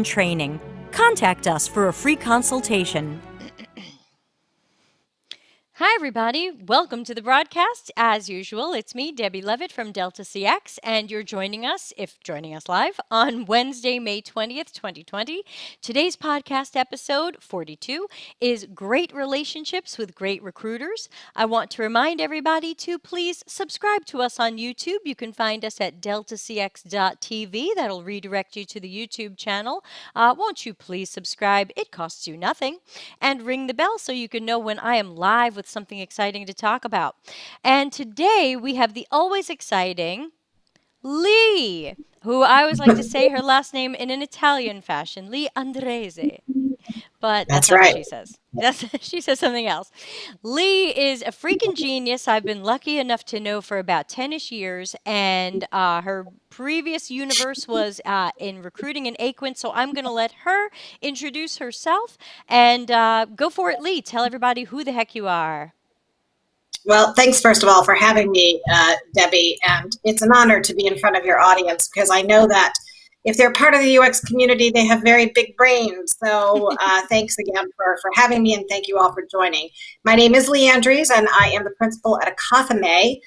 and training. Contact us for a free consultation. Hi, everybody. Welcome to the broadcast. As usual, it's me, Debbie Levitt from Delta CX, and you're joining us, if joining us live, on Wednesday, May 20th, 2020. Today's podcast episode, 42, is Great Relationships with Great Recruiters. I want to remind everybody to please subscribe to us on YouTube. You can find us at deltacx.tv. That'll redirect you to the YouTube channel. Won't you please subscribe? It costs you nothing. And ring the bell so you can know when I am live with something exciting to talk about. And today we have the always exciting Lee, who I always like to say her last name in an Italian fashion, Lee Andrese. But that's not right. what she says. She says something else. Lee is a freaking genius. I've been lucky enough to know for about 10-ish years, and her previous universe was in recruiting in Aquin, so I'm going to let her introduce herself and go for it, Lee. Tell everybody who the heck you are. Well, thanks, first of all, for having me, Debbie. And it's an honor to be in front of your audience because I know that if they're part of the UX community, they have very big brains. So thanks again for having me, and thank you all for joining. My name is Lee Andrese, and I am the principal at akathame,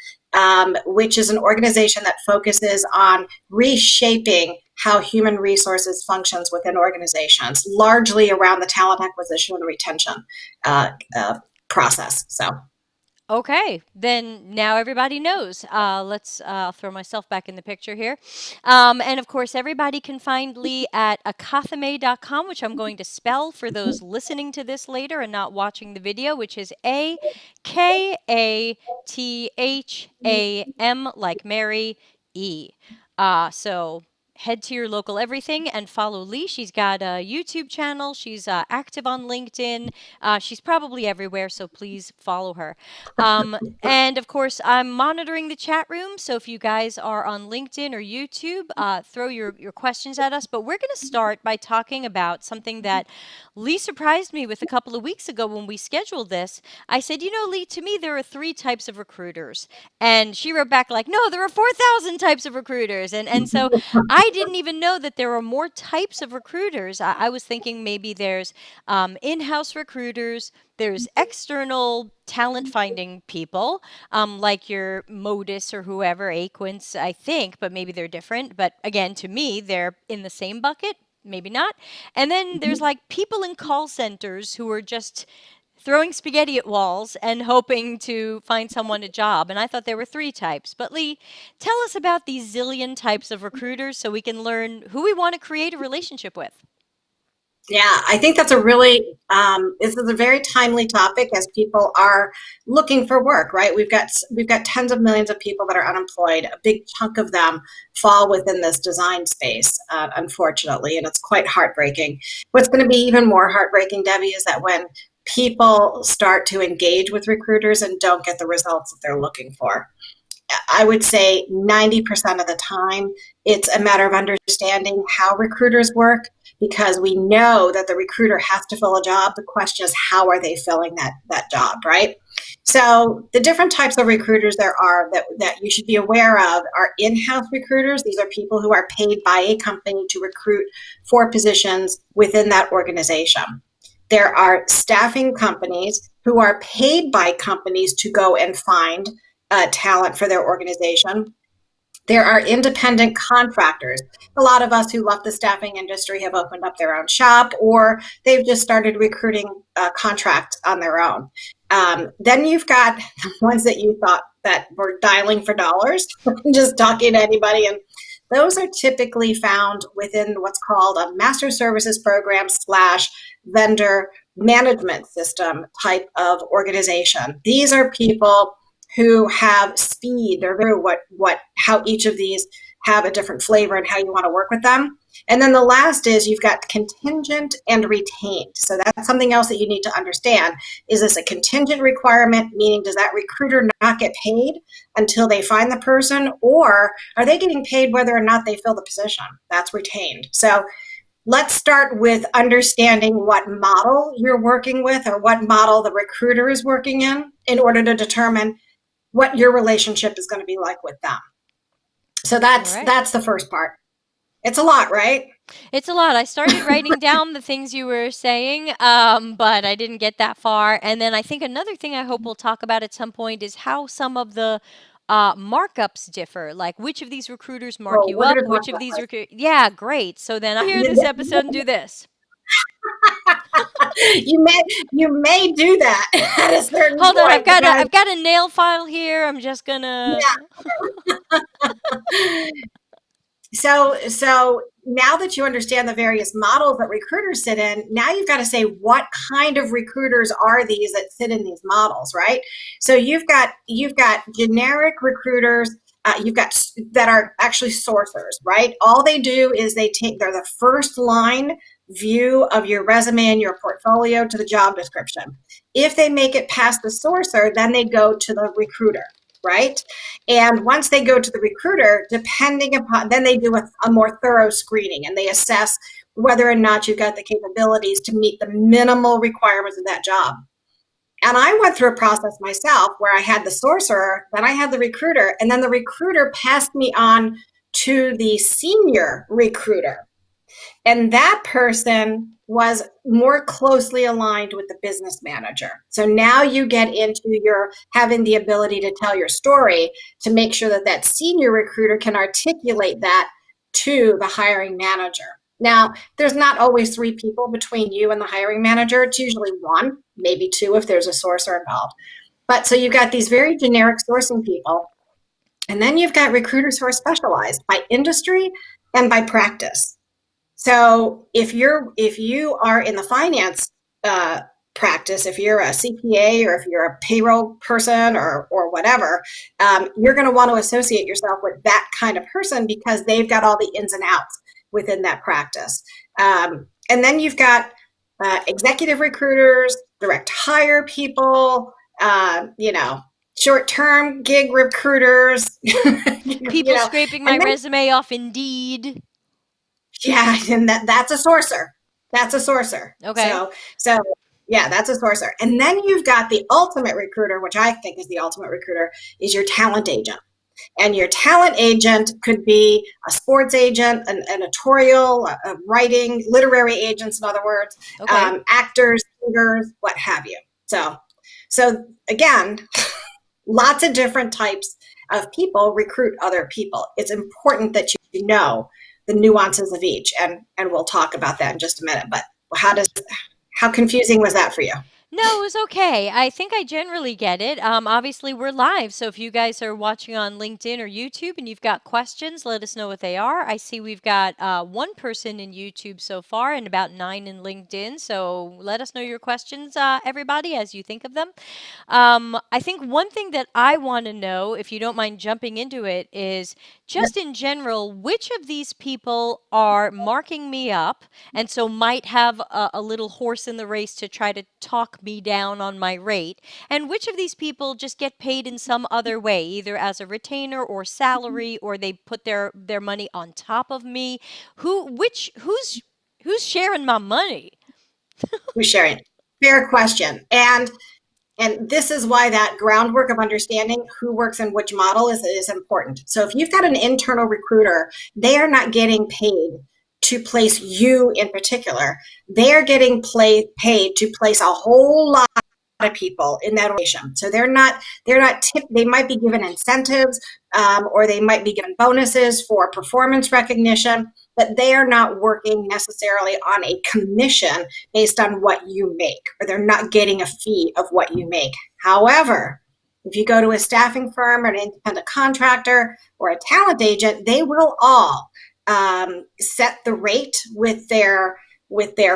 which is an organization that focuses on reshaping how human resources functions within organizations, largely around the talent acquisition and retention process. So. Okay, then now everybody knows. Let's throw myself back in the picture here. And of course, everybody can find Lee at akathame.com, which I'm going to spell for those listening to this later and not watching the video, which is AKATHAM, like Mary, E. So head to your local everything and follow Lee. She's got a YouTube channel. She's active on LinkedIn. She's probably everywhere, so please follow her. And of course, I'm monitoring the chat room. So if you guys are on LinkedIn or YouTube, throw your questions at us. But we're going to start by talking about something that Lee surprised me with a couple of weeks ago when we scheduled this. I said, Lee, to me, there are 3 types of recruiters. And she wrote back like, no, there are 4,000 types of recruiters. And so I didn't even know that there were more types of recruiters. I was thinking maybe there's in-house recruiters, there's external talent finding people, like your Modus or whoever, Aquins, I think, but maybe they're different. But again, to me, they're in the same bucket, maybe not. And then there's like people in call centers who are just throwing spaghetti at walls and hoping to find someone a job. And I thought there were 3 types. But Lee, tell us about these zillion types of recruiters so we can learn who we want to create a relationship with. Yeah, I think that's this is a very timely topic as people are looking for work, right? We've got tens of millions of people that are unemployed. A big chunk of them fall within this design space, unfortunately, and it's quite heartbreaking. What's going to be even more heartbreaking, Debbie, is that when people start to engage with recruiters and don't get the results that they're looking for. I would say 90% of the time, it's a matter of understanding how recruiters work, because we know that the recruiter has to fill a job. The question is, how are they filling that job, right? So the different types of recruiters there are that you should be aware of are in-house recruiters. These are people who are paid by a company to recruit for positions within that organization. There are staffing companies who are paid by companies to go and find talent for their organization. There are independent contractors. A lot of us who left the staffing industry have opened up their own shop, or they've just started recruiting contracts on their own. Then you've got the ones that you thought that were dialing for dollars, just talking to anybody, and those are typically found within what's called a master services program / vendor management system type of organization. These are people who have speed. They're very how each of these have a different flavor and how you want to work with them. And then the last is you've got contingent and retained. So that's something else that you need to understand. Is this a contingent requirement, meaning does that recruiter not get paid until they find the person, or are they getting paid whether or not they fill the position? That's retained. So let's start with understanding what model you're working with or what model the recruiter is working in order to determine what your relationship is going to be like with them. So that's the first part. It's a lot, right? It's a lot. I started writing down the things you were saying, but I didn't get that far. And then I think another thing I hope we'll talk about at some point is how some of the markups differ. Like which of these recruiters mark So you we're up, going to talk which of about these yeah, great. So then I hear this this. episode and do this. You may do that at a certain Hold on, point because I've got a nail file here. I'm just gonna. so now that you understand the various models that recruiters sit in, now you've got to say what kind of recruiters are these that sit in these models, right? So you've got generic recruiters. You've got that are actually sourcers, right? All they do is they're the first line view of your resume and your portfolio to the job description. If they make it past the sourcer, then they go to the recruiter, right? And once they go to the recruiter, depending upon, then they do a more thorough screening and they assess whether or not you've got the capabilities to meet the minimal requirements of that job. And I went through a process myself where I had the sourcer, then I had the recruiter, and then the recruiter passed me on to the senior recruiter. And that person was more closely aligned with the business manager. So now you get into your having the ability to tell your story to make sure that that senior recruiter can articulate that to the hiring manager. Now, there's not always three people between you and the hiring manager. It's usually one, maybe two if there's a sourcer involved. But so you've got these very generic sourcing people. And then you've got recruiters who are specialized by industry and by practice. So if you are in the finance practice, if you're a CPA or if you're a payroll person or whatever, you're going to want to associate yourself with that kind of person because they've got all the ins and outs within that practice. And then you've got executive recruiters, direct hire people, short-term gig recruiters. People scraping my resume off Indeed. Yeah, and that's a sourcer. That's a sourcer. Okay. So yeah, that's a sourcer. And then you've got the ultimate recruiter, which I think is the ultimate recruiter, is your talent agent. And your talent agent could be a sports agent, an editorial, a writing, literary agents, in other words, okay. Actors, singers, what have you. So again, lots of different types of people recruit other people. It's important that you know the nuances of each, and we'll talk about that in just a minute. But how confusing was that for you? No, it was okay. I think I generally get it. Obviously, we're live, so if you guys are watching on LinkedIn or YouTube and you've got questions, let us know what they are. I see we've got one person in YouTube so far and about 9 in LinkedIn, so let us know your questions, everybody, as you think of them. I think one thing that I want to know, if you don't mind jumping into it, is just in general, which of these people are marking me up and so might have a little horse in the race to try to talk me down on my rate, and which of these people just get paid in some other way, either as a retainer or salary, or they put their money on top of me? Who's sharing my money? Who's sharing? Fair question. And this is why that groundwork of understanding who works in which model is important. So if you've got an internal recruiter, they are not getting paid to place you in particular. They are getting paid to place a whole lot of people in that organization. So they might be given incentives or they might be given bonuses for performance recognition, but they are not working necessarily on a commission based on what you make, or they're not getting a fee of what you make. However, if you go to a staffing firm or an independent contractor or a talent agent, they will all set the rate with their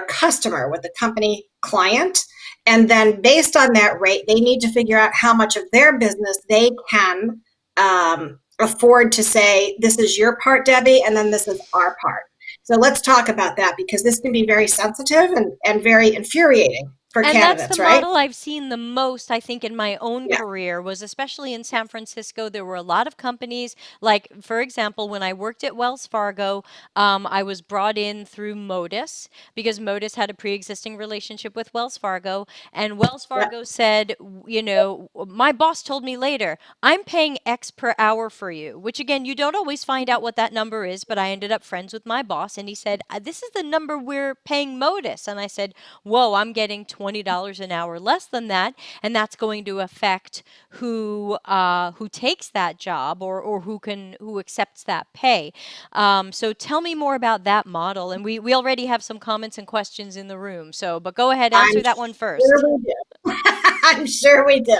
customer, with the company client. And then based on that rate, they need to figure out how much of their business they can afford to say, this is your part, Debbie, and then this is our part. So let's talk about that, because this can be very sensitive and very infuriating for And that's the candidates, right? model I've seen the most, I think, in my own Yeah, career, was especially in San Francisco. There were a lot of companies, like, for example, when I worked at Wells Fargo, I was brought in through Modus because Modus had a pre-existing relationship with Wells Fargo. And Wells yeah. Fargo said, my boss told me later, I'm paying X per hour for you, which again, you don't always find out what that number is, but I ended up friends with my boss and he said, this is the number we're paying Modus. And I said, whoa, I'm getting $20 an hour less than that, and that's going to affect who takes that job, or who accepts that pay. So tell me more about that model. And we already have some comments and questions in the room. So, but go ahead, I'm answer that one sure first. we do. I'm sure we do.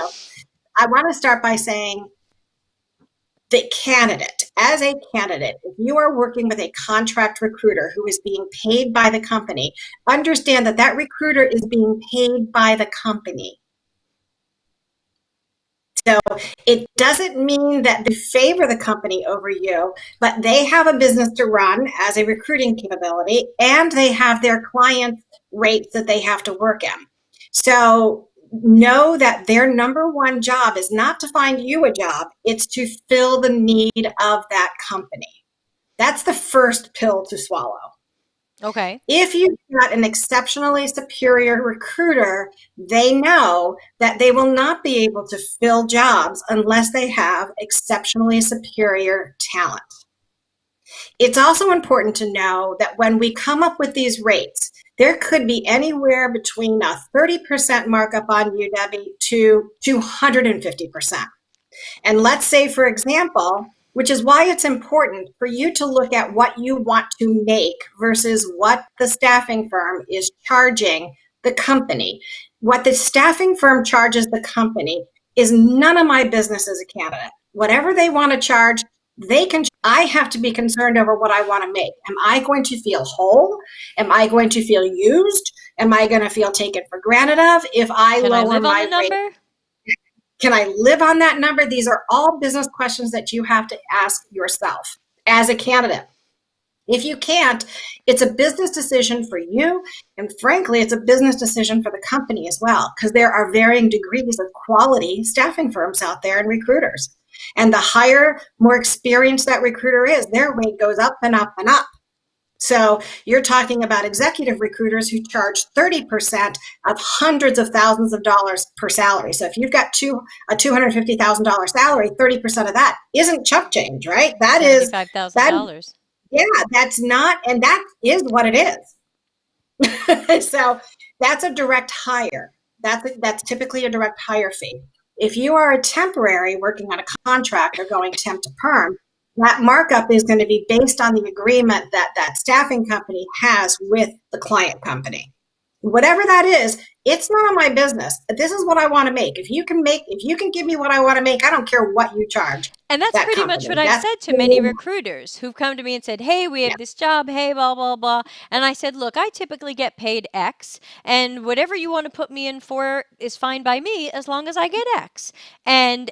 I want to start by saying the candidate, as a candidate, if you are working with a contract recruiter who is being paid by the company, understand that that recruiter is being paid by the company. So it doesn't mean that they favor the company over you, but they have a business to run as a recruiting capability, and they have their clients' rates that they have to work in. So know that their number one job is not to find you a job, it's to fill the need of that company. That's the first pill to swallow. Okay. If you've got an exceptionally superior recruiter, they know that they will not be able to fill jobs unless they have exceptionally superior talent. It's also important to know that when we come up with these rates, there could be anywhere between a 30% markup on UW to 250%. And let's say, for example, which is why it's important for you to look at what you want to make versus what the staffing firm is charging the company. What the staffing firm charges the company is none of my business as a candidate. Whatever they want to charge, they can. I have to be concerned over what I want to make. Am I going to feel whole? Am I going to feel used? Am I going to feel taken for granted of if I Can I lower live on the my rate? number? Can I live on that number? These are all business questions that you have to ask yourself as a candidate. If you can't, it's a business decision for you. And frankly, it's a business decision for the company as well, because there are varying degrees of quality staffing firms out there and recruiters. And the higher, more experienced that recruiter is, their rate goes up and up and up. So you're talking about executive recruiters who charge 30% of hundreds of thousands of dollars per salary. So if you've got a $250,000 salary, 30% of that isn't chump change, right? That is that. $75,000. Yeah, that's not, and that is what it is. So that's a direct hire. That's typically a direct hire fee. If you are a temporary working on a contract or going temp to perm, that markup is going to be based on the agreement that that staffing company has with the client company. Whatever that is, it's none of my business. This is what I want to make. If you can give me what I want to make, I don't care what you charge. And that's That pretty company. much what I've said to many recruiters who've come to me and said, hey, we have this job, hey, blah, blah, blah. And I said, look, I typically get paid X, and whatever you want to put me in for is fine by me as long as I get X. And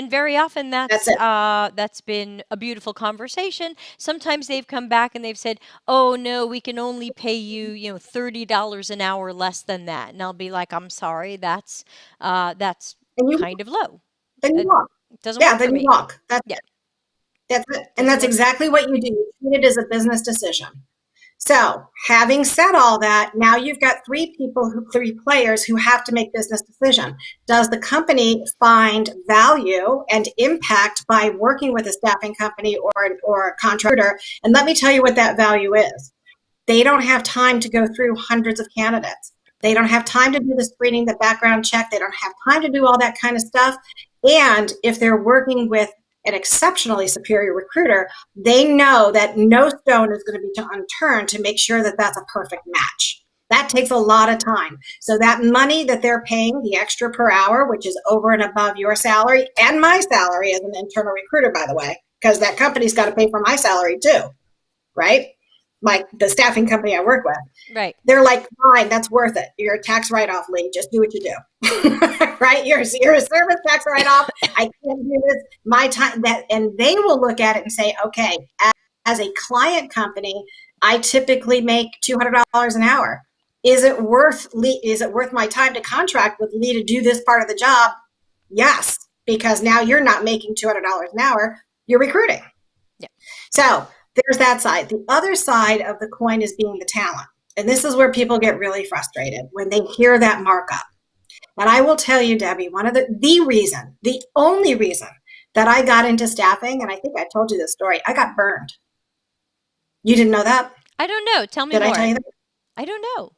very often that's been a beautiful conversation. Sometimes they've come back and they've said, oh no, we can only pay you, $30 an hour less than that. And I'll be like, I'm sorry, that's kind of low. Then you walk. It doesn't work then for you me. walk. That's Yeah. it. That's it. And Doesn't that's work. exactly what you do. You treat it as a business decision. So, having said all that, now you've got three players who have to make business decision. Does the company find value and impact by working with a staffing company or a contractor? And let me tell you what that value is. They don't have time to go through hundreds of candidates. They don't have time to do the screening, the background check. They don't have time to do all that kind of stuff. And if they're working with an exceptionally superior recruiter, they know that no stone is going to be unturned to make sure that that's a perfect match. That takes a lot of time. So that money that they're paying, the extra per hour, which is over and above your salary and my salary as an internal recruiter, by the way, because that company's got to pay for my salary too, right? The staffing company I work with. Right. They're like, fine, that's worth it. You're a tax write-off, Lee. Just do what you do. Right? You're a service tax write-off. I can't do this. My time and they will look at it and say, okay, as a client company, I typically make $200 an hour. Is it worth my time to contract with Lee to do this part of the job? Yes, because now you're not making $200 an hour, you're recruiting. Yeah. So there's that side. The other side of the coin is being the talent. And this is where people get really frustrated when they hear that markup. And I will tell you, Debbie, one of the only reason that I got into staffing, and I think I told you this story, I got burned. You didn't know that? I don't know. Tell me Did more. I tell you that? I don't know.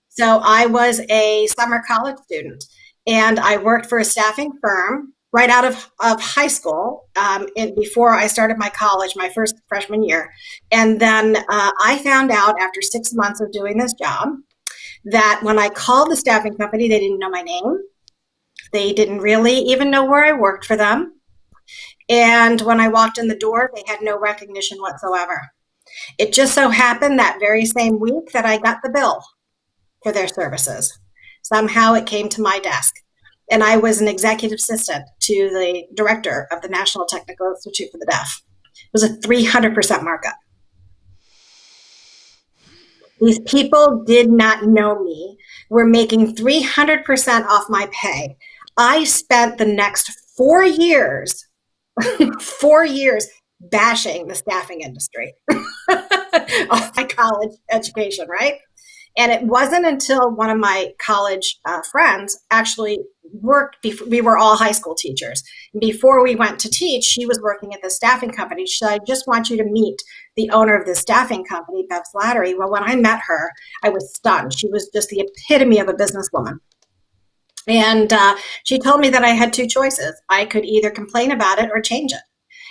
So I was a summer college student, and I worked for a staffing firm right out of high school before I started my college, my first freshman year. And then I found out after 6 months of doing this job that when I called the staffing company, they didn't know my name. They didn't really even know where I worked for them. And when I walked in the door, they had no recognition whatsoever. It just so happened that very same week that I got the bill for their services. Somehow it came to my desk. And I was an executive assistant to the director of the National Technical Institute for the Deaf. It was a 300% markup. These people did not know me, were making 300% off my pay. I spent the next 4 years, 4 years bashing the staffing industry of my college education, right? And it wasn't until one of my college friends actually worked, we were all high school teachers. Before we went to teach, she was working at the staffing company. She said, I just want you to meet the owner of the staffing company, Bev Slattery. Well, when I met her, I was stunned. She was just the epitome of a businesswoman. And she told me that I had two choices. I could either complain about it or change it.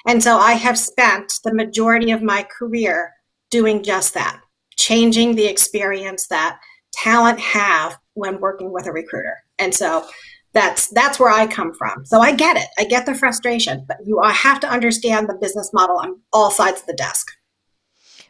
And so I have spent the majority of my career doing just that, changing the experience that talent have when working with a recruiter. And so that's where I come from. So I get it. I get the frustration, but you have to understand the business model on all sides of the desk.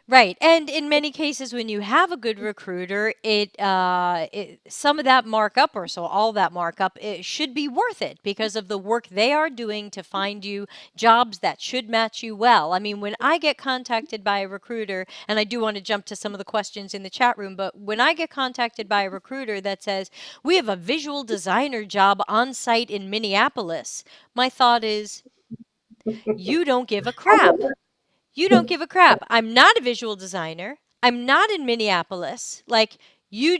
Right. And in many cases, when you have a good recruiter, some of that markup, or so all that markup, it should be worth it because of the work they are doing to find you jobs that should match you well. I mean, when I get contacted by a recruiter, and I do want to jump to some of the questions in the chat room, but when I get contacted by a recruiter that says, we have a visual designer job on site in Minneapolis, my thought is, you don't give a crap. You don't give a crap. I'm not a visual designer. I'm not in Minneapolis. Like, you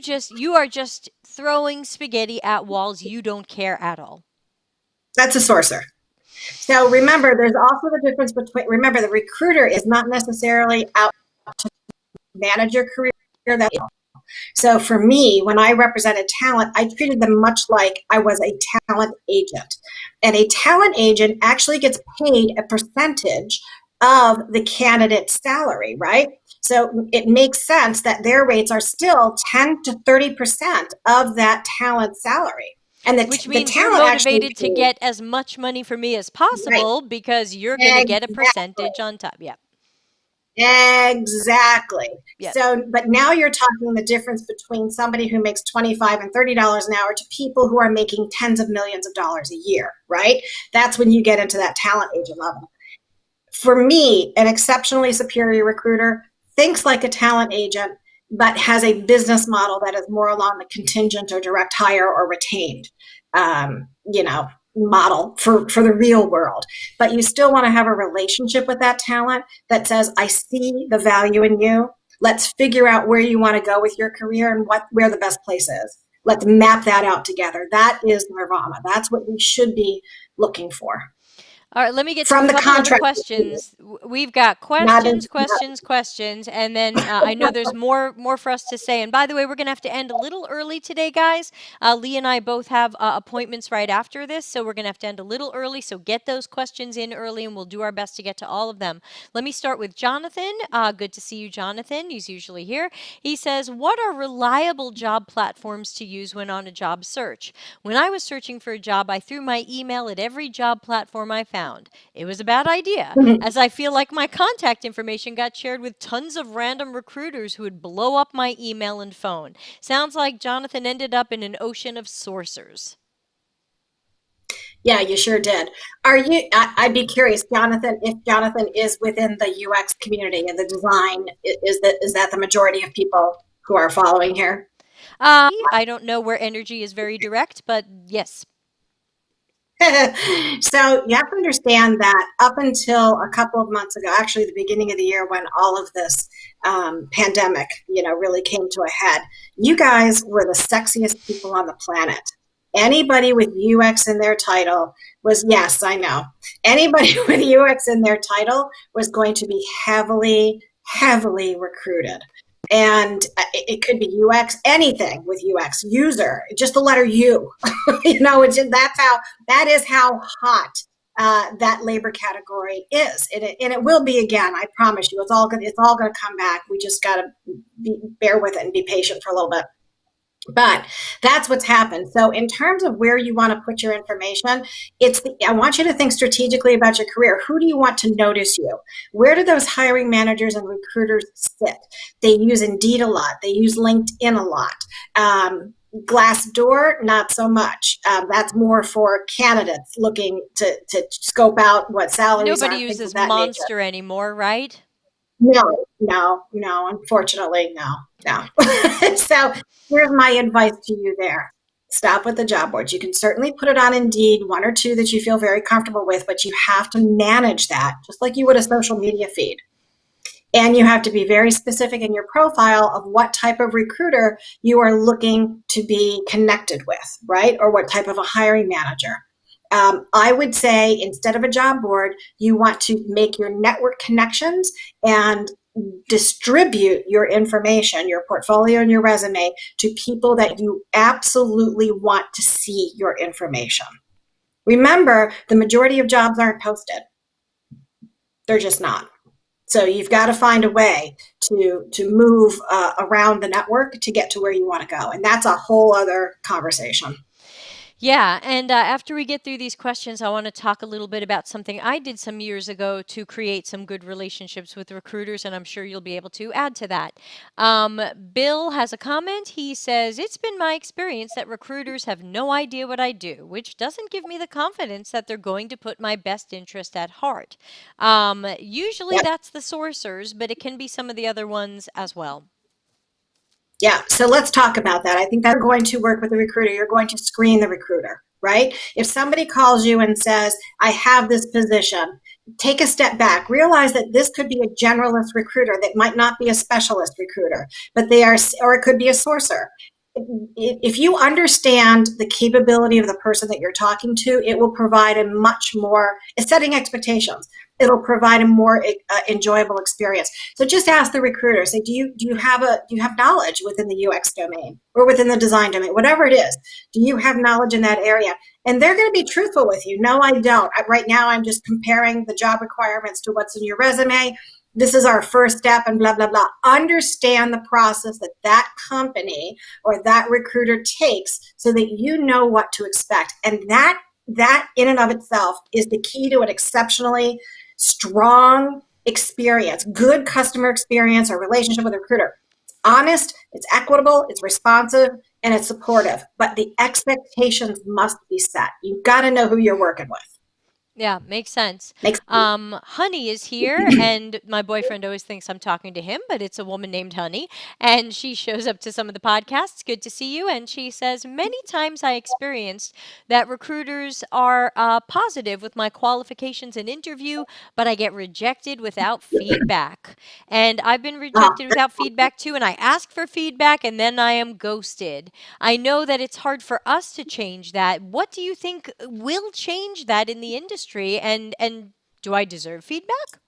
are just throwing spaghetti at walls. You don't care at all. That's a sorcerer. So remember, there's also the difference between, remember, the recruiter is not necessarily out to manage your career. So for me, when I represented talent, I treated them much like I was a talent agent. And a talent agent actually gets paid a percentage of the candidate's salary, right? So it makes sense that their rates are still 10 to 30% of that talent salary. And which means you're motivated to get as much money for me as possible, right? Because you're going to get a percentage on top. Yeah. Exactly. Yep. So, but now you're talking the difference between somebody who makes $25 and $30 an hour to people who are making tens of millions of dollars a year, right? That's when you get into that talent agent level. For me, an exceptionally superior recruiter thinks like a talent agent, but has a business model that is more along the contingent or direct hire or retained, model for the real world. But you still want to have a relationship with that talent that says, I see the value in you. Let's figure out where you want to go with your career and where the best place is. Let's map that out together. That is nirvana. That's what we should be looking for. All right, let me get to a couple of the questions. We've got questions, and then I know there's more for us to say. And by the way, we're going to have to end a little early today, guys. Lee and I both have appointments right after this, so we're going to have to end a little early. So get those questions in early, and we'll do our best to get to all of them. Let me start with Jonathan. Good to see you, Jonathan. He's usually here. He says, what are reliable job platforms to use when on a job search? When I was searching for a job, I threw my email at every job platform I found. It was a bad idea, as I feel like my contact information got shared with tons of random recruiters who would blow up my email and phone. Sounds like Jonathan ended up in an ocean of sorcerers. Yeah, you sure did. I'd be curious, Jonathan, if Jonathan is within the UX community and the design, is that the majority of people who are following here? I don't know where energy is very direct, but yes. So you have to understand that up until a couple of months ago, actually the beginning of the year when all of this pandemic, really came to a head, you guys were the sexiest people on the planet. Anybody with UX in their title was, yes, I know. Anybody with UX in their title was going to be heavily, heavily recruited. And it could be UX, anything with UX, user, just the letter U. That is how hot that labor category is, and it will be again. I promise you, it's all going to come back. We just got to bear with it and be patient for a little bit. But that's what's happened. So in terms of where you want to put your information, I want you to think strategically about your career. Who do you want to notice you? Where do those hiring managers and recruiters sit? They use Indeed a lot. They use LinkedIn a lot. Glassdoor, not so much. That's more for candidates looking to scope out what salaries are. Nobody uses Monster anymore, right? No, unfortunately, no. So here's my advice to you there. Stop with the job boards. You can certainly put it on Indeed, one or two that you feel very comfortable with, but you have to manage that just like you would a social media feed. And you have to be very specific in your profile of what type of recruiter you are looking to be connected with, right? Or what type of a hiring manager. I would say instead of a job board, you want to make your network connections and distribute your information, your portfolio and your resume to people that you absolutely want to see your information. Remember, the majority of jobs aren't posted. They're just not. So you've got to find a way to move around the network to get to where you want to go. And that's a whole other conversation. Yeah, and after we get through these questions, I want to talk a little bit about something I did some years ago to create some good relationships with recruiters, and I'm sure you'll be able to add to that. Bill has a comment. He says, "It's been my experience that recruiters have no idea what I do, which doesn't give me the confidence that they're going to put my best interest at heart." Usually Yep. that's the sourcers, but it can be some of the other ones as well. Yeah, so let's talk about that. I think that's going to work with the recruiter. You're going to screen the recruiter, right? If somebody calls you and says, I have this position, take a step back. Realize that this could be a generalist recruiter that might not be a specialist recruiter, but they are, or it could be a sourcer. If you understand the capability of the person that you're talking to, it will provide a much more, it's setting expectations. It'll provide a more enjoyable experience. So just ask the recruiter, say, do you have knowledge within the UX domain or within the design domain, whatever it is? Do you have knowledge in that area? And they're going to be truthful with you. No, I don't. Right now, I'm just comparing the job requirements to what's in your resume. This is our first step and blah, blah, blah. Understand the process that company or that recruiter takes so that you know what to expect. And that in and of itself is the key to an exceptionally strong experience, good customer experience or relationship with a recruiter. It's honest, it's equitable, it's responsive, and it's supportive. But the expectations must be set. You've got to know who you're working with. Yeah, makes sense. Makes Honey is here, and my boyfriend always thinks I'm talking to him, but it's a woman named Honey, and she shows up to some of the podcasts. Good to see you. And she says, many times I experienced that recruiters are positive with my qualifications and interview, but I get rejected without feedback. And I've been rejected without feedback too, and I ask for feedback, and then I am ghosted. I know that it's hard for us to change that. What do you think will change that in the industry? And do I deserve feedback?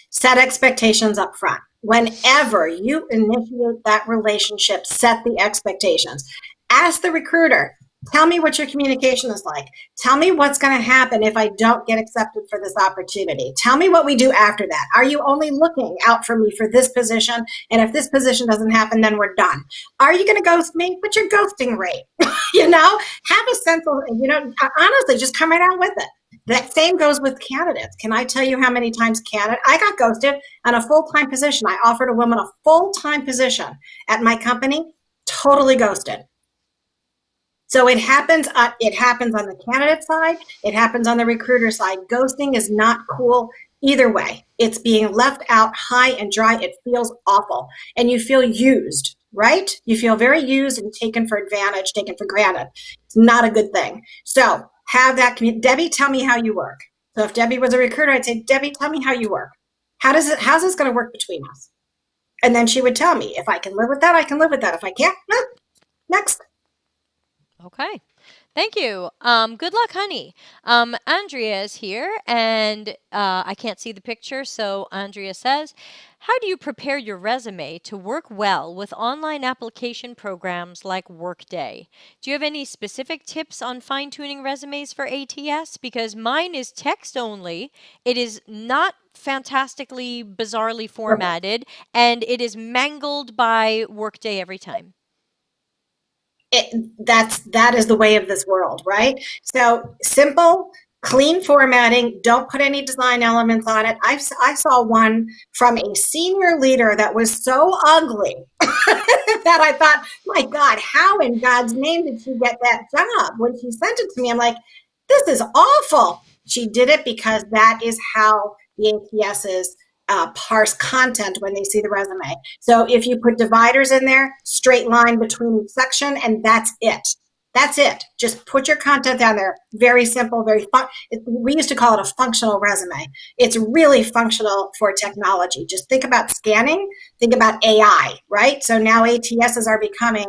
Set expectations up front. Whenever you initiate that relationship, set the expectations. Ask the recruiter, tell me what your communication is like. Tell me what's going to happen if I don't get accepted for this opportunity. Tell me what we do after that. Are you only looking out for me for this position? And if this position doesn't happen, then we're done. Are you going to ghost me? What's your ghosting rate? Have a sense of, honestly, just come right out with it. That same goes with candidates. Can I tell you how many times I got ghosted on a full-time position? I offered a woman a full-time position at my company, totally ghosted. So it happens on the candidate side. It happens on the recruiter side. Ghosting is not cool Either way, it's being left out high and dry. It feels awful. And you feel used, right? You feel very used and taken for advantage, taken for granted. It's not a good thing. So have that community. Debbie, tell me how you work. So if Debbie was a recruiter, I'd say, Debbie, tell me how you work. How's this going to work between us? And then she would tell me, if I can live with that, I can live with that. If I can't, next. Okay. Thank you. Good luck, honey. Andrea is here, and I can't see the picture, so Andrea says, how do you prepare your resume to work well with online application programs like Workday? Do you have any specific tips on fine-tuning resumes for ATS? Because mine is text only. It is not fantastically, bizarrely formatted, and it is mangled by Workday every time. That is the way of this world, right? So simple, clean formatting. Don't put any design elements on it. I saw one from a senior leader that was so ugly that I thought, my God, how in God's name did she get that job? When she sent it to me, I'm like, this is awful. She did it because that is how the ATSs parse content when they see the resume. So if you put dividers in there, straight line between each section, and that's it. That's it. Just put your content down there. Very simple, very fun. We used to call it a functional resume. It's really functional for technology. Just think about scanning, think about AI, right? So now ATSs are becoming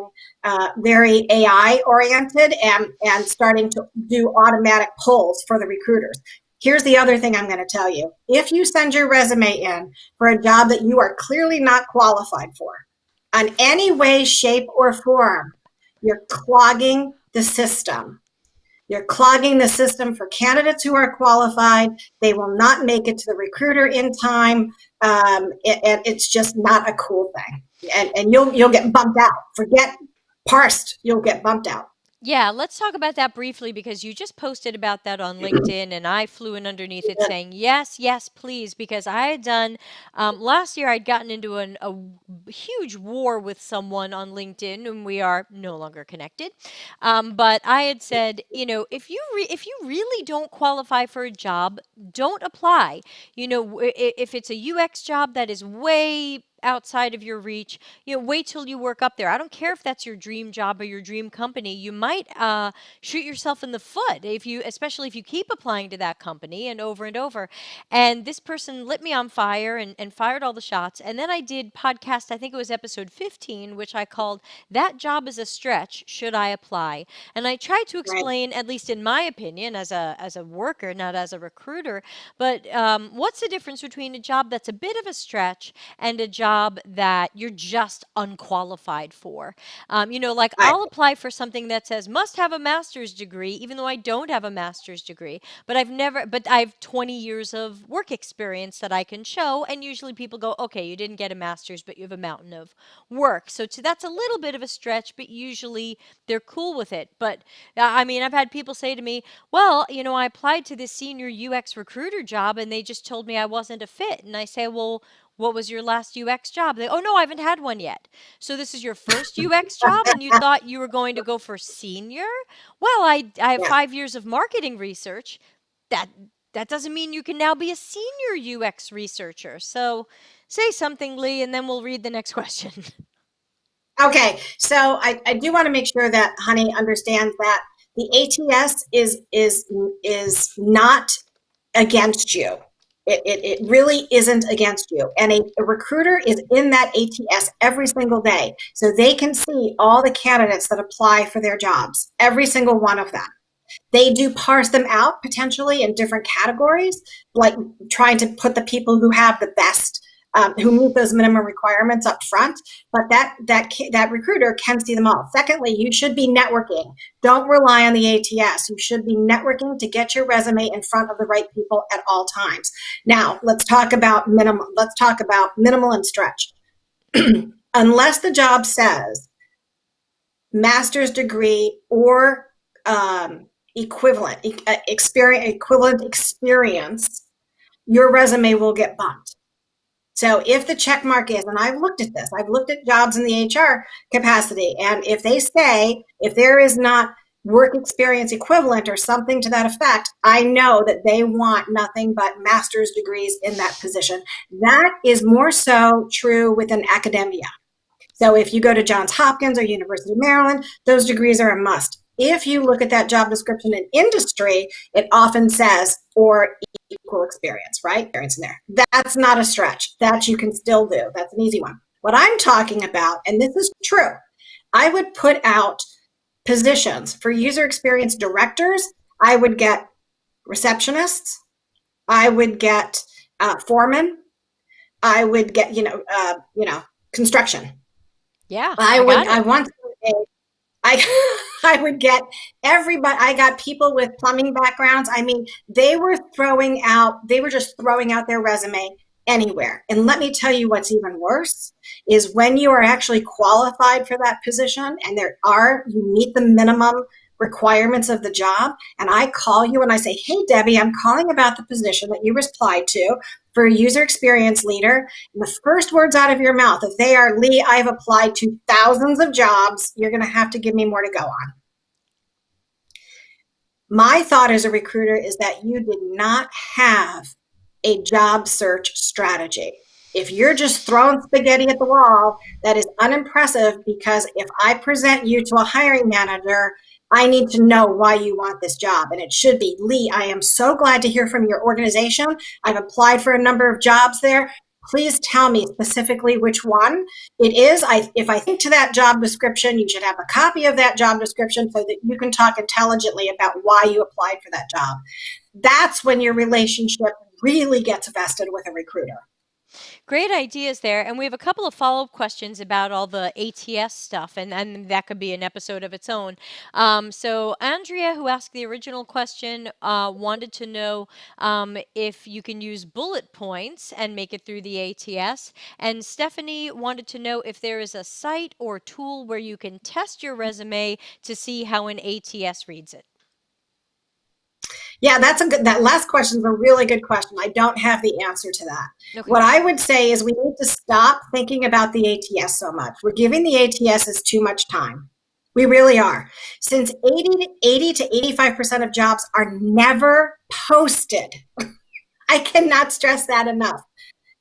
very AI oriented and starting to do automatic polls for the recruiters. Here's the other thing I'm going to tell you. If you send your resume in for a job that you are clearly not qualified for, in any way, shape, or form, you're clogging the system. You're clogging the system for candidates who are qualified. They will not make it to the recruiter in time, and it's just not a cool thing. And you'll get bumped out. Forget parsed. You'll get bumped out. Yeah, let's talk about that briefly because you just posted about that on LinkedIn and I flew in underneath it saying, yes, yes, please. Because I had done, last year I'd gotten into a huge war with someone on LinkedIn and we are no longer connected. But I had said, if you really don't qualify for a job, don't apply. If it's a UX job that is way outside of your reach, wait till you work up there. I don't care if that's your dream job or your dream company. You might shoot yourself in the foot especially if you keep applying to that company and over and over. And this person lit me on fire and fired all the shots. And then I did podcast, I think it was episode 15, which I called That Job is a Stretch, Should I Apply? And I tried to explain, at least in my opinion, as a worker, not as a recruiter, but what's the difference between a job that's a bit of a stretch and a job that you're just unqualified for. I'll apply for something that says must have a master's degree, even though I don't have a master's degree, but I have 20 years of work experience that I can show. And usually people go, okay, you didn't get a master's, but you have a mountain of work. So that's a little bit of a stretch, but usually they're cool with it. But I've had people say to me, well, I applied to this senior UX recruiter job and they just told me I wasn't a fit. And I say, well, what was your last UX job? Oh, no, I haven't had one yet. So this is your first UX job and you thought you were going to go for senior? Well, I have 5 years of marketing research. That doesn't mean you can now be a senior UX researcher. So say something, Lee, and then we'll read the next question. Okay, so I do want to make sure that Honey understands that the ATS is not against you. It really isn't against you. And a recruiter is in that ATS every single day. So they can see all the candidates that apply for their jobs, every single one of them. They do parse them out potentially in different categories, like trying to put the people who have the best, who meet those minimum requirements up front, but that recruiter can see them all. Secondly, you should be networking. Don't rely on the ATS. You should be networking to get your resume in front of the right people at all times. Now, let's talk about minimal and stretch. Unless the job says master's degree or equivalent experience, your resume will get bumped. So if the check mark is, and I've looked at this, I've looked at jobs in the HR capacity, and if they say, if there is not work experience equivalent or something to that effect, I know that they want nothing but master's degrees in that position. That is more so true within academia. So if you go to Johns Hopkins or University of Maryland, those degrees are a must. If you look at that job description in industry, it often says or equal experience, right? Experience in there. That's not a stretch. That you can still do. That's an easy one. What I'm talking about, and this is true, I would put out positions for user experience directors. I would get receptionists. I would get foremen. I would get construction. Yeah, I I would. got I it. want. I I would get everybody. I got people with plumbing backgrounds. I mean, they were throwing out. They were just throwing out their resume anywhere. And let me tell you, what's even worse is when you are actually qualified for that position, and you meet the minimum requirements of the job, and I call you and I say, "Hey, Debbie, I'm calling about the position that you applied to for a user experience leader." And the first words out of your mouth, if they are, "Lee, I've applied to thousands of jobs, you're going to have to give me more to go on." My thought as a recruiter is that you did not have a job search strategy. If you're just throwing spaghetti at the wall, that is unimpressive, because if I present you to a hiring manager, I need to know why you want this job. And it should be, "Lee, I am so glad to hear from your organization. I've applied for a number of jobs there. Please tell me specifically which one it is. If I think to that job description, you should have a copy of that job description so that you can talk intelligently about why you applied for that job." That's when your relationship really gets vested with a recruiter. Great ideas there. And we have a couple of follow up questions about all the ATS stuff, and that could be an episode of its own. So, Andrea, who asked the original question, wanted to know if you can use bullet points and make it through the ATS. And Stephanie wanted to know if there is a site or tool where you can test your resume to see how an ATS reads it. Yeah, that last question is a really good question. I don't have the answer to that. Okay. What I would say is we need to stop thinking about the ATS so much. We're giving the ATSs too much time. We really are. Since 80 to 85% of jobs are never posted. I cannot stress that enough.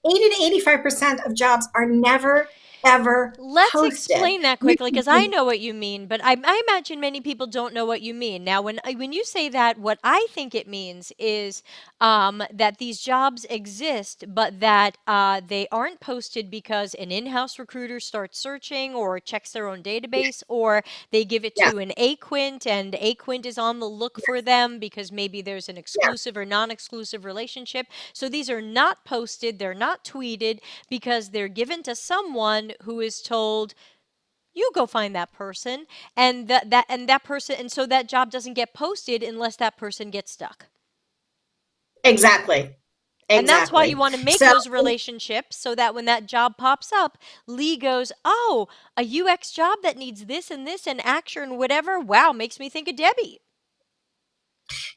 80 to 85% of jobs are never, ever Let's posted. explain that quickly, because I know what you mean, but I imagine many people don't know what you mean. Now, when you say that, what I think it means is that these jobs exist, but that they aren't posted because an in-house recruiter starts searching or checks their own database, or they give it Yes, to an AQuint, and AQuint is on the look for them because maybe there's an yes. exclusive or non-exclusive relationship. So these are not posted, they're not tweeted, because they're given to someone who is told, "You go find that person," and that person, and so that job doesn't get posted unless that person gets stuck. Exactly. And that's why you Exactly. want to make So those relationships so that when that job pops up, Lee goes, "Oh, a UX job that needs this and action, whatever. Wow, makes me think of Debbie."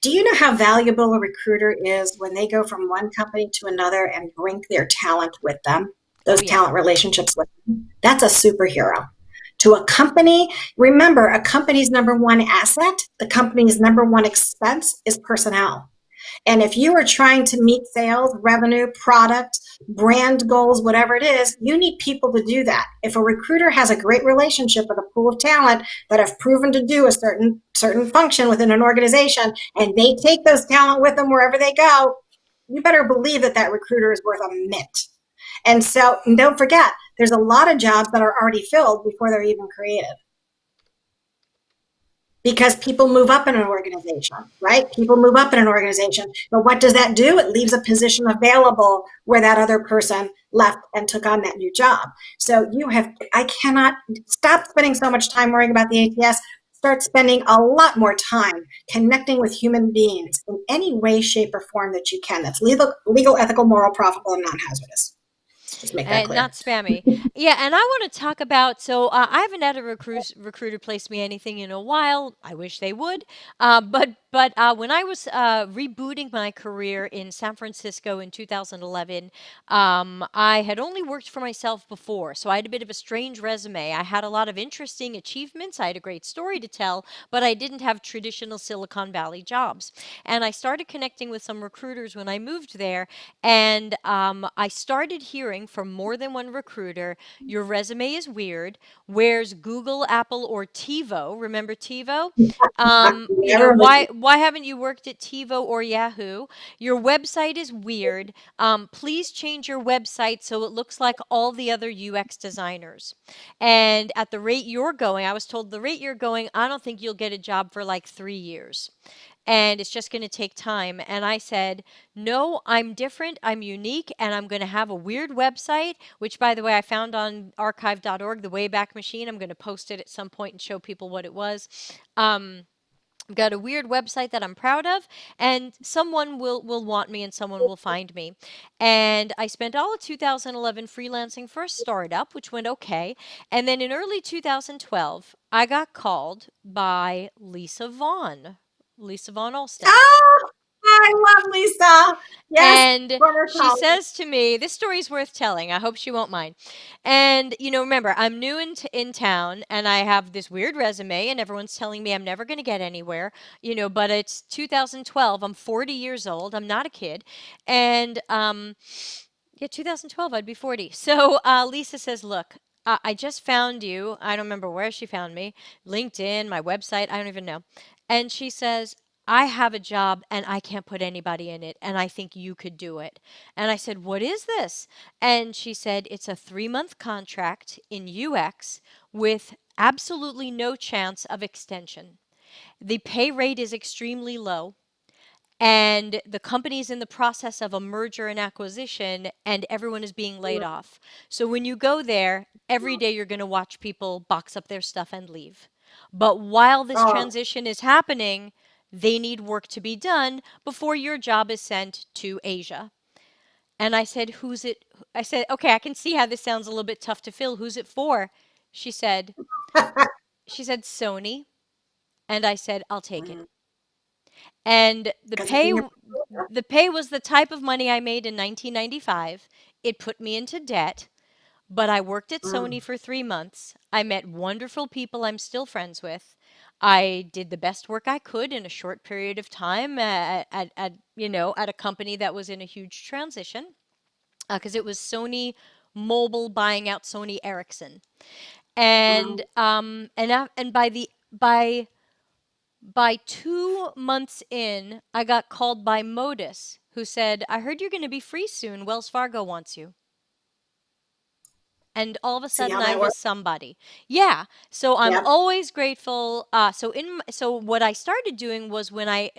do you know how valuable a recruiter is when they go from one company to another and bring their talent with them, Oh those yeah. talent relationships with them? That's a superhero. To a company, remember, a company's number one asset, the company's number one expense is personnel. And if you are trying to meet sales, revenue, product, brand goals, whatever it is, you need people to do that. If a recruiter has a great relationship with a pool of talent that have proven to do a certain function within an organization, and they take those talent with them wherever they go, you better believe that that recruiter is worth a mint. And so, and don't forget, there's a lot of jobs that are already filled before they're even created, because people move up in an organization, right? People move up in an organization. But what does that do? It leaves a position available where that other person left and took on that new job. So I cannot stop spending so much time worrying about the ATS. Start spending a lot more time connecting with human beings in any way, shape, or form that you can. That's legal, ethical, moral, profitable, and non-hazardous. Just make that And clear. not spammy. Yeah, and I want to talk about. So I haven't had a recruiter place me anything in a while. I wish they would. But But when I was rebooting my career in San Francisco in 2011, I had only worked for myself before, so I had a bit of a strange resume. I had a lot of interesting achievements. I had a great story to tell, but I didn't have traditional Silicon Valley jobs. And I started connecting with some recruiters when I moved there, and I started hearing from more than one recruiter, your resume is weird. Where's Google, Apple, or TiVo? Remember TiVo? Never heard. Why haven't you worked at TiVo or Yahoo? Your website is weird. Please change your website so it looks like all the other UX designers. And at the rate you're going, I was told the rate you're going, I don't think you'll get a job for like 3 years. And it's just going to take time. And I said, no, I'm different, I'm unique, and I'm going to have a weird website, which, by the way, I found on archive.org, the Wayback Machine. I'm going to post it at some point and show people what it was. I've got a weird website that I'm proud of, and someone will want me and someone will find me. And I spent all of 2011 freelancing for a startup, which went okay. And then in early 2012, I got called by Lisa Vaughn Olstead. Oh, I love Lisa. Yes, And former she colleague. says to me, this story's worth telling. I hope she won't mind. And, remember, I'm new in town and I have this weird resume and everyone's telling me I'm never going to get anywhere, but it's 2012. I'm 40 years old. I'm not a kid. And, yeah, 2012, I'd be 40. So Lisa says, look, I just found you. I don't remember where she found me. LinkedIn, my website, I don't even know. And she says, I have a job and I can't put anybody in it, and I think you could do it. And I said, what is this? And she said, it's a 3-month contract in UX with absolutely no chance of extension. The pay rate is extremely low. And the company is in the process of a merger and acquisition, and everyone is being laid off. So when you go there, every day you're going to watch people box up their stuff and leave. But while this Oh, transition is happening, they need work to be done before your job is sent to Asia. And I said, who's it? I said, okay, I can see how this sounds a little bit tough to fill. Who's it for? She said, she said Sony. And I said, I'll take it. And because it's in your. the pay was the type of money I made in 1995. It put me into debt, but I worked at Sony Mm. for 3 months. I met wonderful people I'm still friends with. I did the best work I could in a short period of time at a company that was in a huge transition because it was Sony Mobile buying out Sony Ericsson. And Mm. by 2 months in, I got called by Modus, who said, I heard you're going to be free soon. Wells Fargo wants you. And all of a See sudden how I that was works? somebody. Yeah. So I'm Yep. always grateful. So what I started doing was when I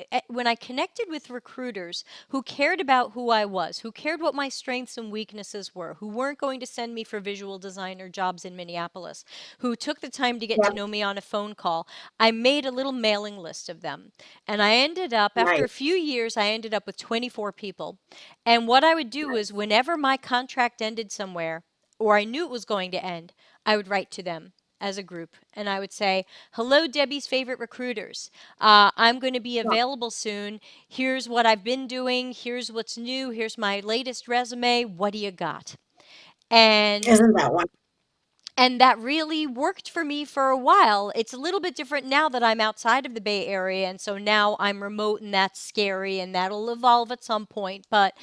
connected with recruiters who cared about who I was, who cared what my strengths and weaknesses were, who weren't going to send me for visual designer jobs in Minneapolis, who took the time to get to Yep. know me on a phone call, I made a little mailing list of them. And I ended up, after Nice. a few years, I ended up with 24 people. And what I would do is Nice. whenever my contract ended somewhere, or I knew it was going to end, I would write to them as a group and I would say, hello, Debbie's favorite recruiters. I'm going to be Well, available soon. Here's what I've been doing. Here's what's new. Here's my latest resume. What do you got? And isn't that one? and that really worked for me for a while. It's a little bit different now that I'm outside of the Bay Area, and so now I'm remote, and that's scary, and that'll evolve at some point. But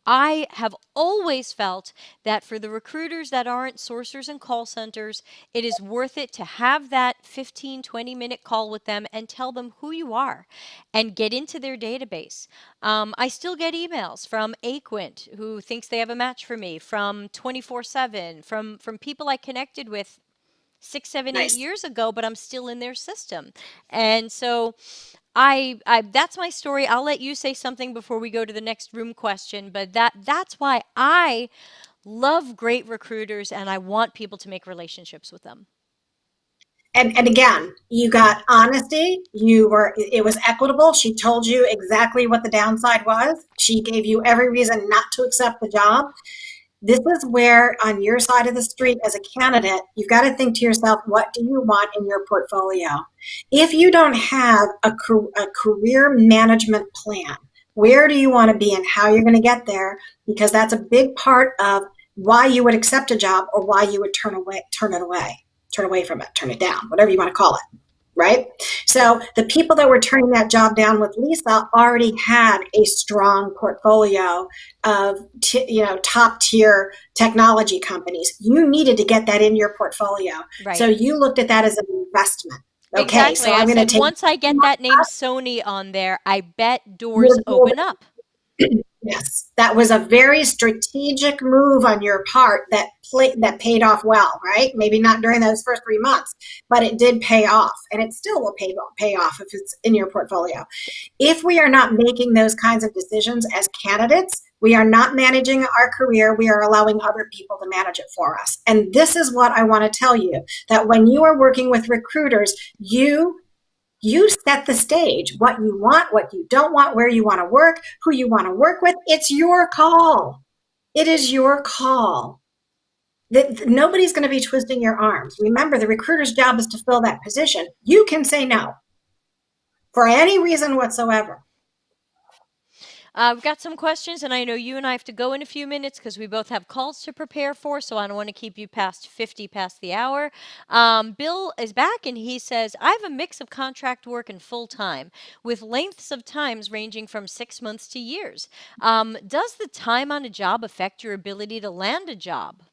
I have always felt that for the recruiters that aren't sourcers and call centers, it is worth it to have that 15, 20-minute call with them and tell them who you are and get into their database. I still get emails from Aquint, who thinks they have a match for me, from 24/7, from people I connected with 6, 7, 8 Nice. years ago, but I'm still in their system. And so I that's my story. I'll let you say something before we go to the next room question, but that's why I love great recruiters and I want people to make relationships with them. And again, you got honesty. It was equitable. She told you exactly what the downside was. She gave you every reason not to accept the job. This is where, on your side of the street as a candidate, you've got to think to yourself, what do you want in your portfolio? If you don't have a career management plan, where do you want to be and how you're going to get there? Because that's a big part of why you would accept a job or why you would turn away from it, turn it down, whatever you want to call it. Right? So the people that were turning that job down with Lisa already had a strong portfolio of top tier technology companies. You needed to get that in your portfolio. Right. So you looked at that as an investment. Okay, Exactly. so I I'm going to said take once I get that name Sony on there, I bet doors open up. Yes, that was a very strategic move on your part that paid off well, right? Maybe not during those first 3 months, but it did pay off, and it still will pay off if it's in your portfolio. If we are not making those kinds of decisions as candidates, we are not managing our career. We are allowing other people to manage it for us. And this is what I want to tell you, that when you are working with recruiters, you set the stage, what you want, what you don't want, where you want to work, who you want to work with. It's your call. It is your call. Nobody's going to be twisting your arms. Remember, the recruiter's job is to fill that position. You can say no for any reason whatsoever. We've got some questions, and I know you and I have to go in a few minutes because we both have calls to prepare for, so I don't want to keep you past the hour. Bill is back, and he says, I have a mix of contract work and full-time, with lengths of times ranging from 6 months to years. Does the time on a job affect your ability to land a job?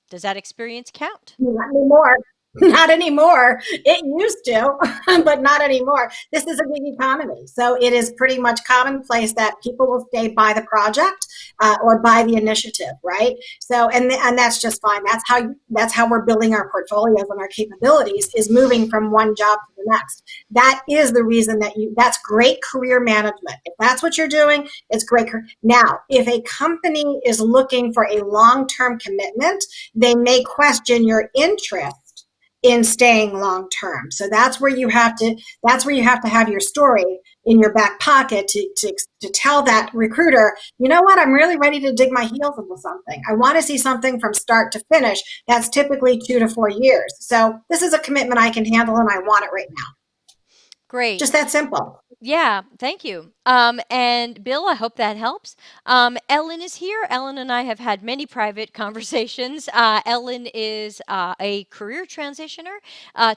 Does that experience count? Not anymore. Not anymore. It used to, but not anymore. This is a gig economy. So it is pretty much commonplace that people will stay by the project or by the initiative, right? So, and that's just fine. That's how we're building our portfolios and our capabilities, is moving from one job to the next. That is the reason that's great career management. If that's what you're doing, it's great. Now, if a company is looking for a long-term commitment, they may question your interest in staying long term. So that's where you have to have your story in your back pocket to tell that recruiter, you know what, I'm really ready to dig my heels into something. I want to see something from start to finish. That's typically 2 to 4 years. So this is a commitment I can handle, and I want it right now. Great. Just that simple. Yeah, thank you. And Bill, I hope that helps. Ellen is here. Ellen and I have had many private conversations. Ellen is a career transitioner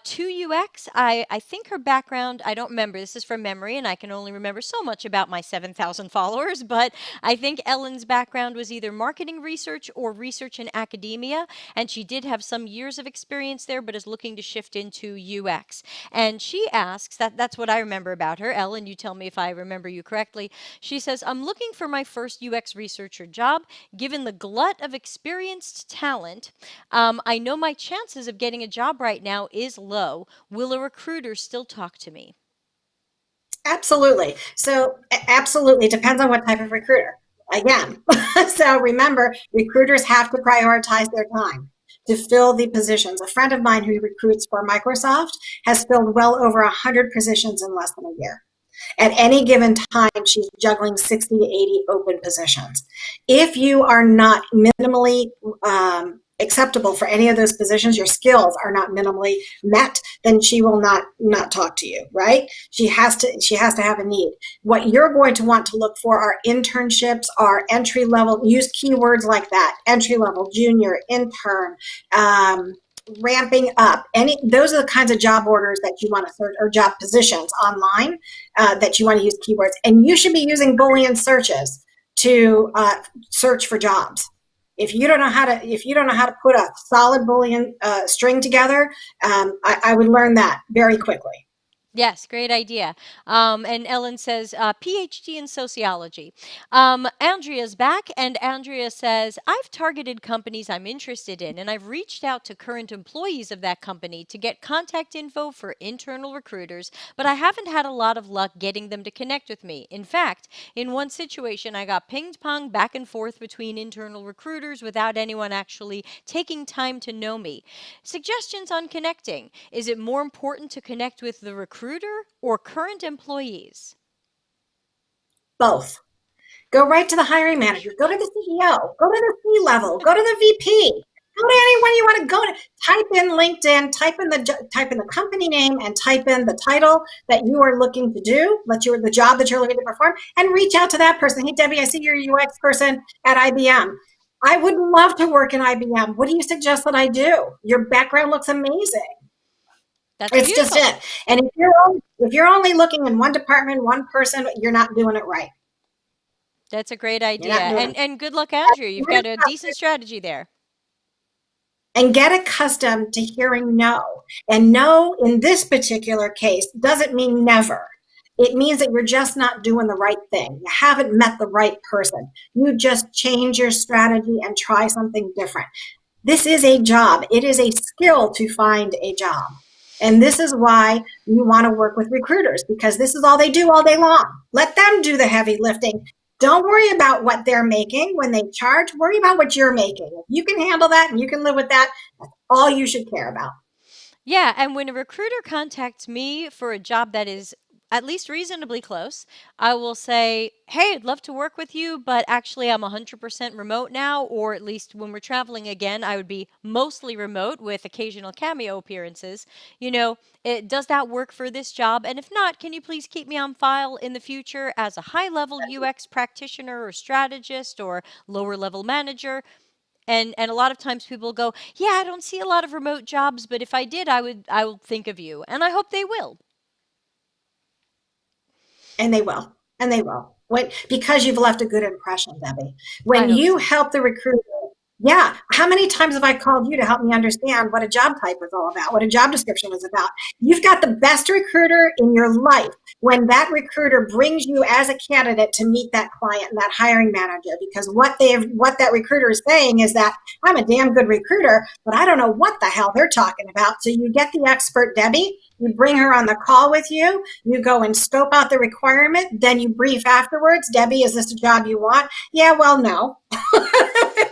to UX. I think her background, I don't remember, this is from memory, and I can only remember so much about my 7,000 followers, but I think Ellen's background was either marketing research or research in academia, and she did have some years of experience there, but is looking to shift into UX. And she asks, that's what I remember about her. Ellen, you tell me if I remember you correctly. She says, I'm looking for my first UX researcher job. Given the glut of experienced talent, I know my chances of getting a job right now is low. Will a recruiter still talk to me? Absolutely. So absolutely, depends on what type of recruiter. Again, so remember, recruiters have to prioritize their time to fill the positions. A friend of mine who recruits for Microsoft has filled well over 100 positions in less than a year. At any given time, she's juggling 60 to 80 open positions. If you are not minimally acceptable for any of those positions, your skills are not minimally met, then she will not talk to you, right? She has to have a need. What you're going to want to look for are internships, are entry level, use keywords like that, entry level, junior, intern, ramping up. Those are the kinds of job orders that you want to search, or job positions online that you want to use keywords. And you should be using Boolean searches to search for jobs. If you don't know how to put a solid Boolean string together, I would learn that very quickly. Yes, great idea. And Ellen says, PhD in sociology. Andrea's back, and Andrea says, I've targeted companies I'm interested in, and I've reached out to current employees of that company to get contact info for internal recruiters, but I haven't had a lot of luck getting them to connect with me. In fact, in one situation, I got ping-pong back and forth between internal recruiters without anyone actually taking time to know me. Suggestions on connecting. Is it more important to connect with the recruiter or current employees? Both. Go right to the hiring manager. Go to the CEO. Go to the C-level. Go to the VP. Go to anyone you want to go to. Type in LinkedIn. Type in the company name and type in the title that you are looking to do. The job that you're looking to perform, and reach out to that person. Hey, Debbie, I see you're a UX person at IBM. I would love to work in IBM. What do you suggest that I do? Your background looks amazing. That's It's beautiful. just it. And if you're only looking in one department, one person, you're not doing it right. That's a great You're idea. not doing it. And good luck, Andrew. You've got a decent strategy there. And get accustomed to hearing no. And no, in this particular case, doesn't mean never. It means that you're just not doing the right thing. You haven't met the right person. You just change your strategy and try something different. This is a job. It is a skill to find a job. And this is why you want to work with recruiters, because this is all they do all day long. Let them do the heavy lifting. Don't worry about what they're making when they charge. Worry about what you're making. If you can handle that and you can live with that, that's all you should care about. Yeah, and when a recruiter contacts me for a job that is at least reasonably close, I will say, hey, I'd love to work with you, but actually I'm 100% remote now, or at least when we're traveling again, I would be mostly remote with occasional cameo appearances. Does that work for this job? And if not, can you please keep me on file in the future as a high-level UX practitioner or strategist or lower-level manager? And a lot of times people go, yeah, I don't see a lot of remote jobs, but if I did, I would think of you. And I hope they will. And they will. And they will. Because you've left a good impression, Debbie. I When hope you so. help the recruiter, yeah, how many times have I called you to help me understand what a job type was all about, what a job description was about? You've got the best recruiter in your life when that recruiter brings you as a candidate to meet that client and that hiring manager, because what that recruiter is saying is that I'm a damn good recruiter, but I don't know what the hell they're talking about. So you get the expert Debbie, you bring her on the call with you, you go and scope out the requirement, then you brief afterwards. Debbie, is this a job you want? Yeah, well, no.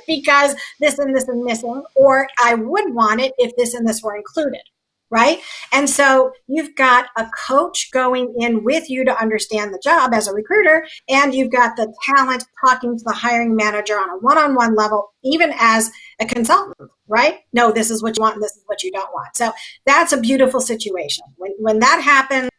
Because this and this and missing, or I would want it if this and this were included, right? And so you've got a coach going in with you to understand the job as a recruiter, and you've got the talent talking to the hiring manager on a one-on-one level, even as a consultant, right? No, this is what you want and this is what you don't want. So that's a beautiful situation. When that happens,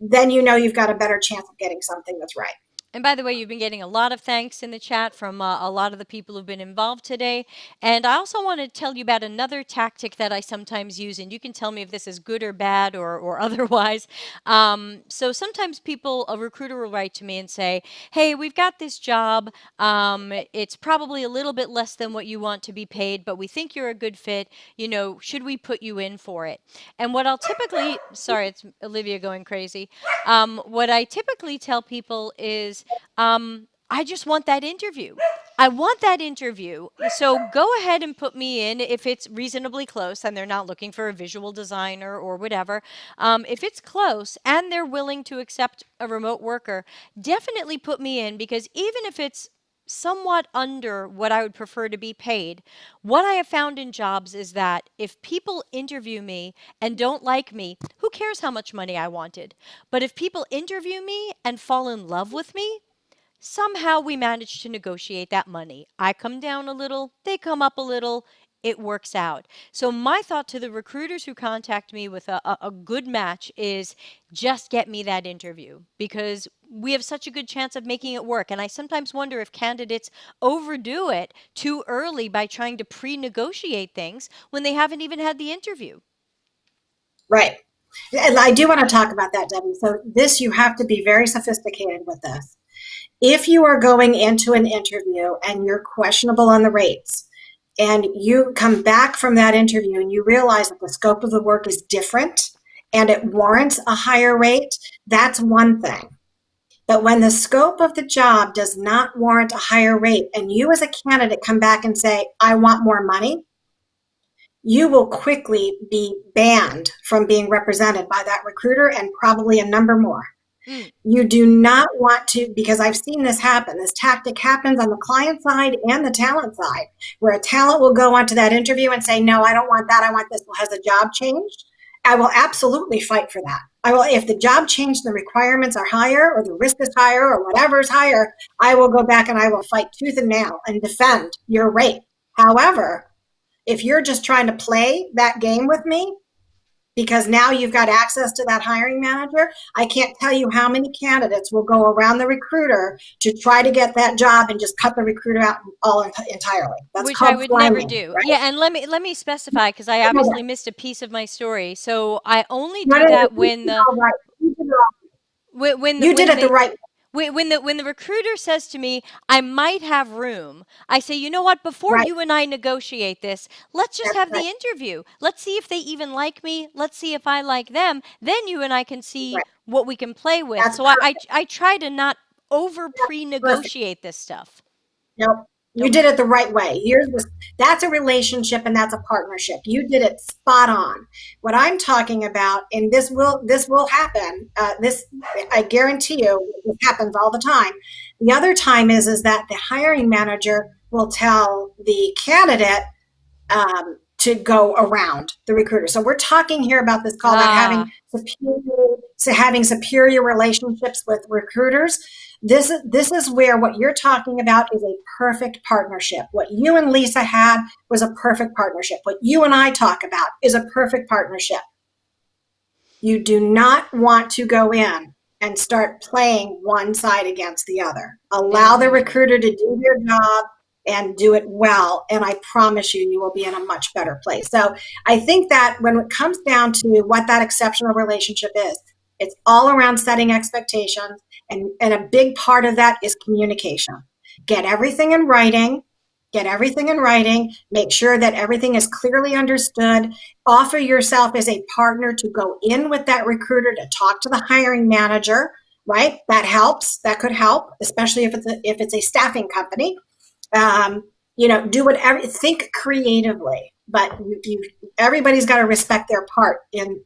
then you know you've got a better chance of getting something that's right. And by the way, you've been getting a lot of thanks in the chat from a lot of the people who've been involved today. And I also want to tell you about another tactic that I sometimes use, and you can tell me if this is good or bad or otherwise. So sometimes a recruiter will write to me and say, hey, we've got this job. It's probably a little bit less than what you want to be paid, but we think you're a good fit. Should we put you in for it? And what I'll typically, sorry, it's Olivia going crazy. What I typically tell people is, I just want that interview. I want that interview. So go ahead and put me in if it's reasonably close and they're not looking for a visual designer or whatever. If it's close and they're willing to accept a remote worker, definitely put me in, because even if it's somewhat under what I would prefer to be paid, what I have found in jobs is that if people interview me and don't like me, who cares how much money I wanted? But if people interview me and fall in love with me, somehow we manage to negotiate that money. I come down a little, they come up a little. It works out. So my thought to the recruiters who contact me with a good match is just get me that interview, because we have such a good chance of making it work. And I sometimes wonder if candidates overdo it too early by trying to pre-negotiate things when they haven't even had the interview. Right. And I do want to talk about that, Debbie. So you have to be very sophisticated with this. If you are going into an interview and you're questionable on the rates, and you come back from that interview and you realize that the scope of the work is different and it warrants a higher rate, that's one thing. But when the scope of the job does not warrant a higher rate and you as a candidate come back and say, I want more money, you will quickly be banned from being represented by that recruiter and probably a number more. You do not want to, because I've seen this happen. This tactic happens on the client side and the talent side, where a talent will go onto that interview and say, no, I don't want that. I want this. Well, has the job changed? I will absolutely fight for that. I will, if the job change, the requirements are higher or the risk is higher or whatever is higher, I will go back and I will fight tooth and nail and defend your rate. However, if you're just trying to play that game with me, because now you've got access to that hiring manager, I can't tell you how many candidates will go around the recruiter to try to get that job and just cut the recruiter out entirely. That's Which I called would never flying, do. right? Yeah, and let me specify, because I obviously missed a piece of my story. So I only No, do no, no, that you when did it the all right. when You did it the right way. when the recruiter says to me, I might have room, I say, you know what, before Right. you and I negotiate this, let's just That's have the right. interview. Let's see if they even like me. Let's see if I like them. Then you and I can see Right. what we can play with. That's So perfect. I try to not over That's perfect. pre-negotiate this stuff. Nope. You Okay. did it the right way. That's a relationship and that's a partnership. You did it spot on. What I'm talking about, and this will happen. This I guarantee you, this happens all the time. The other time is that the hiring manager will tell the candidate to go around the recruiter. So we're talking here about this call about Ah, having superior relationships with recruiters. This is where what you're talking about is a perfect partnership. What you and Lisa had was a perfect partnership. What you and I talk about is a perfect partnership. You do not want to go in and start playing one side against the other. Allow the recruiter to do their job and do it well. And I promise you, you will be in a much better place. So I think that when it comes down to what that exceptional relationship is, it's all around setting expectations. And a big part of that is communication. Get everything in writing. Get everything in writing. Make sure that everything is clearly understood. Offer yourself as a partner to go in with that recruiter to talk to the hiring manager, right? That helps. That could help, especially if it's a staffing company. Do whatever. Think creatively, but everybody's got to respect their part in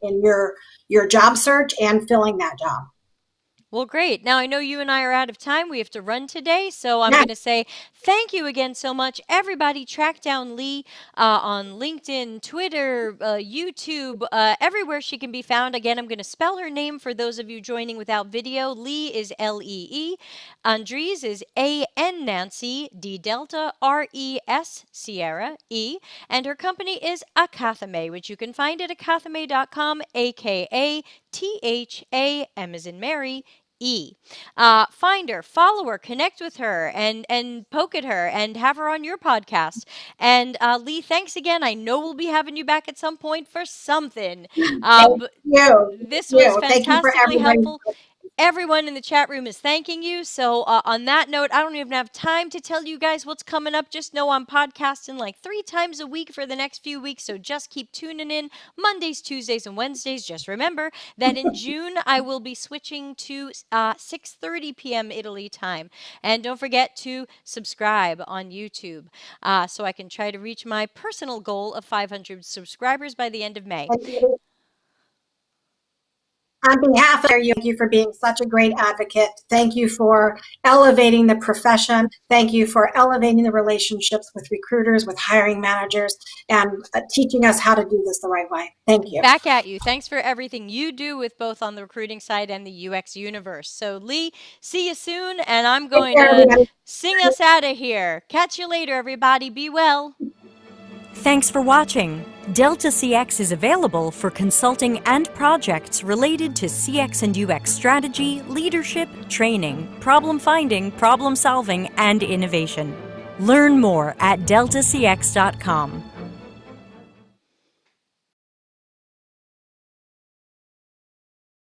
your job search and filling that job. well, great. Now, I know you and I are out of time. We have to run today. So I'm Yeah. going to say thank you again so much. Everybody, track down Lee on LinkedIn, Twitter, YouTube, everywhere she can be found. Again, I'm going to spell her name for those of you joining without video. Lee is Lee. Andrese is A-N Nancy, D Delta, R-E-S Sierra, E. And her company is Akathame, which you can find at akathame.com, A-K-A THAM as in Mary, E. Find her, follow her, connect with her, and poke at her, and have her on your podcast. And Lee, thanks again. I know we'll be having you back at some point for something. Thank But you. this Thank was you. Thank you for fantastically everybody. helpful. Everyone in the chat room is thanking you. So, on that note, I don't even have time to tell you guys what's coming up. Just know I'm podcasting like 3 times a week for the next few weeks. So, just keep tuning in Mondays, Tuesdays, and Wednesdays. Just remember that in June, I will be switching to 6:30 p.m. Italy time. And don't forget to subscribe on YouTube so I can try to reach my personal goal of 500 subscribers by the end of May. On behalf of you, thank you for being such a great advocate. Thank you for elevating the profession. Thank you for elevating the relationships with recruiters, with hiring managers, and teaching us how to do this the right way. Thank you. Back at you. Thanks for everything you do with both on the recruiting side and the UX universe. So, Lee, see you soon, and I'm Take going care, to everybody. sing us out of here. Catch you later, everybody. Be well. Thanks for watching. Delta CX is available for consulting and projects related to CX and UX strategy, leadership, training, problem finding, problem solving, and innovation. Learn more at deltacx.com.